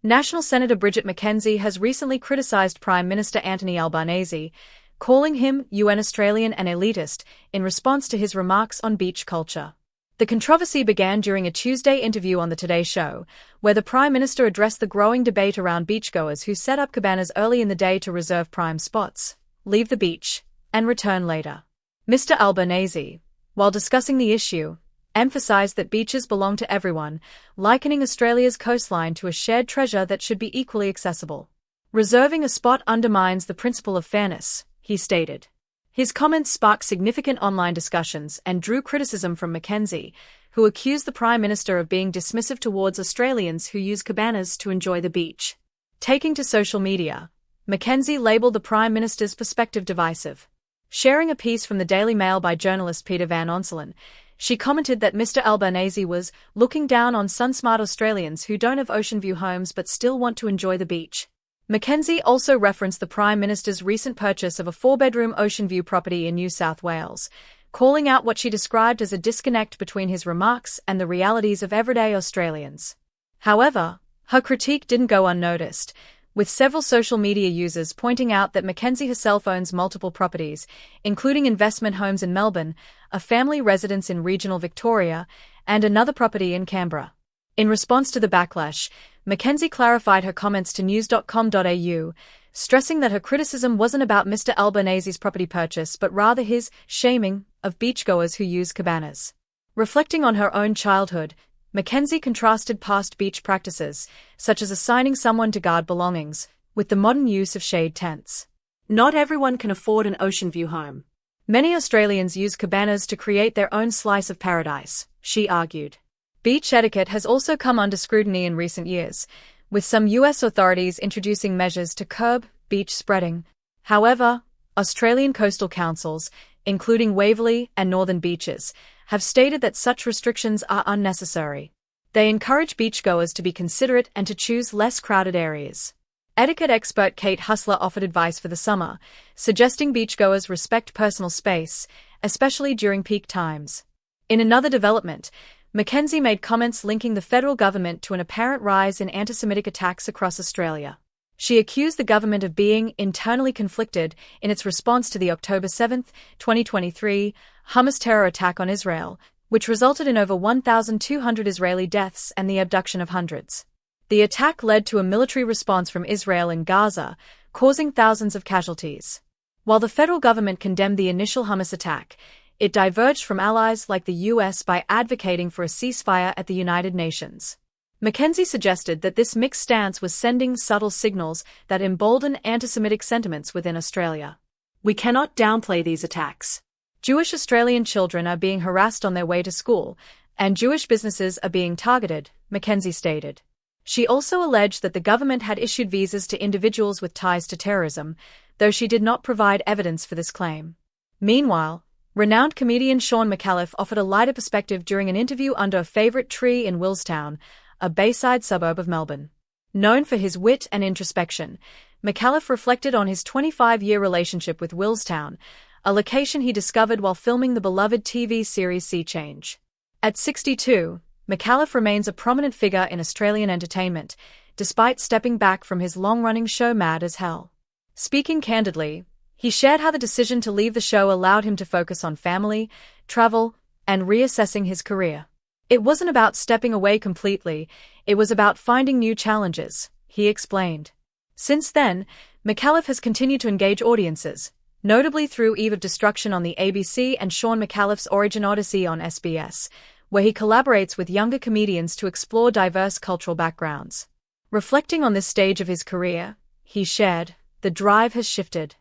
National Senator Bridget McKenzie has recently criticised Prime Minister Anthony Albanese, calling him UN Australian and elitist, in response to his remarks on beach culture. The controversy began during a Tuesday interview on the Today Show, where the Prime Minister addressed the growing debate around beachgoers who set up cabanas early in the day to reserve prime spots, leave the beach, and return later. Mr. Albanese, while discussing the issue, emphasised that beaches belong to everyone, likening Australia's coastline to a shared treasure that should be equally accessible. Reserving a spot undermines the principle of fairness, he stated. His comments sparked significant online discussions and drew criticism from McKenzie, who accused the Prime Minister of being dismissive towards Australians who use cabanas to enjoy the beach. Taking to social media, McKenzie labelled the Prime Minister's perspective divisive. Sharing a piece from the Daily Mail by journalist Peter Van Onselen, she commented that Mr. Albanese was looking down on sun-smart Australians who don't have ocean view homes but still want to enjoy the beach. McKenzie also referenced the Prime Minister's recent purchase of a 4-bedroom ocean view property in New South Wales, calling out what she described as a disconnect between his remarks and the realities of everyday Australians. However, her critique didn't go unnoticed, with several social media users pointing out that McKenzie herself owns multiple properties, including investment homes in Melbourne, a family residence in regional Victoria, and another property in Canberra. In response to the backlash, McKenzie clarified her comments to news.com.au, stressing that her criticism wasn't about Mr. Albanese's property purchase but rather his shaming of beachgoers who use cabanas. Reflecting on her own childhood, McKenzie contrasted past beach practices, such as assigning someone to guard belongings, with the modern use of shade tents. Not everyone can afford an ocean view home. Many Australians use cabanas to create their own slice of paradise, she argued. Beach etiquette has also come under scrutiny in recent years, with some US authorities introducing measures to curb beach spreading. However, Australian coastal councils, including Waverley and Northern Beaches, have stated that such restrictions are unnecessary. They encourage beachgoers to be considerate and to choose less crowded areas. Etiquette expert Kate Hustler offered advice for the summer, suggesting beachgoers respect personal space, especially during peak times. In another development, McKenzie made comments linking the federal government to an apparent rise in antisemitic attacks across Australia. She accused the government of being internally conflicted in its response to the October 7, 2023, Hamas terror attack on Israel, which resulted in over 1,200 Israeli deaths and the abduction of hundreds. The attack led to a military response from Israel in Gaza, causing thousands of casualties. While the federal government condemned the initial Hamas attack, it diverged from allies like the US by advocating for a ceasefire at the United Nations. McKenzie suggested that this mixed stance was sending subtle signals that embolden anti-Semitic sentiments within Australia. We cannot downplay these attacks. Jewish Australian children are being harassed on their way to school, and Jewish businesses are being targeted, McKenzie stated. She also alleged that the government had issued visas to individuals with ties to terrorism, though she did not provide evidence for this claim. Meanwhile, renowned comedian Sean McAuliffe offered a lighter perspective during an interview under a favourite tree in Willistown, a bayside suburb of Melbourne. Known for his wit and introspection, McAuliffe reflected on his 25-year relationship with Willistown, a location he discovered while filming the beloved TV series Sea Change. At 62, McAuliffe remains a prominent figure in Australian entertainment, despite stepping back from his long-running show Mad as Hell. Speaking candidly, he shared how the decision to leave the show allowed him to focus on family, travel, and reassessing his career. It wasn't about stepping away completely, it was about finding new challenges, he explained. Since then, McAuliffe has continued to engage audiences, notably through Eve of Destruction on the ABC and Sean McAuliffe's Origin Odyssey on SBS, where he collaborates with younger comedians to explore diverse cultural backgrounds. Reflecting on this stage of his career, he shared, "The drive has shifted.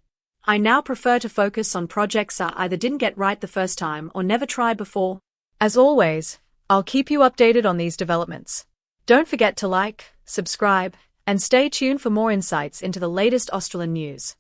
I now prefer to focus on projects I either didn't get right the first time or never tried before. As always, I'll keep you updated on these developments. Don't forget to like, subscribe, and stay tuned for more insights into the latest Australian news."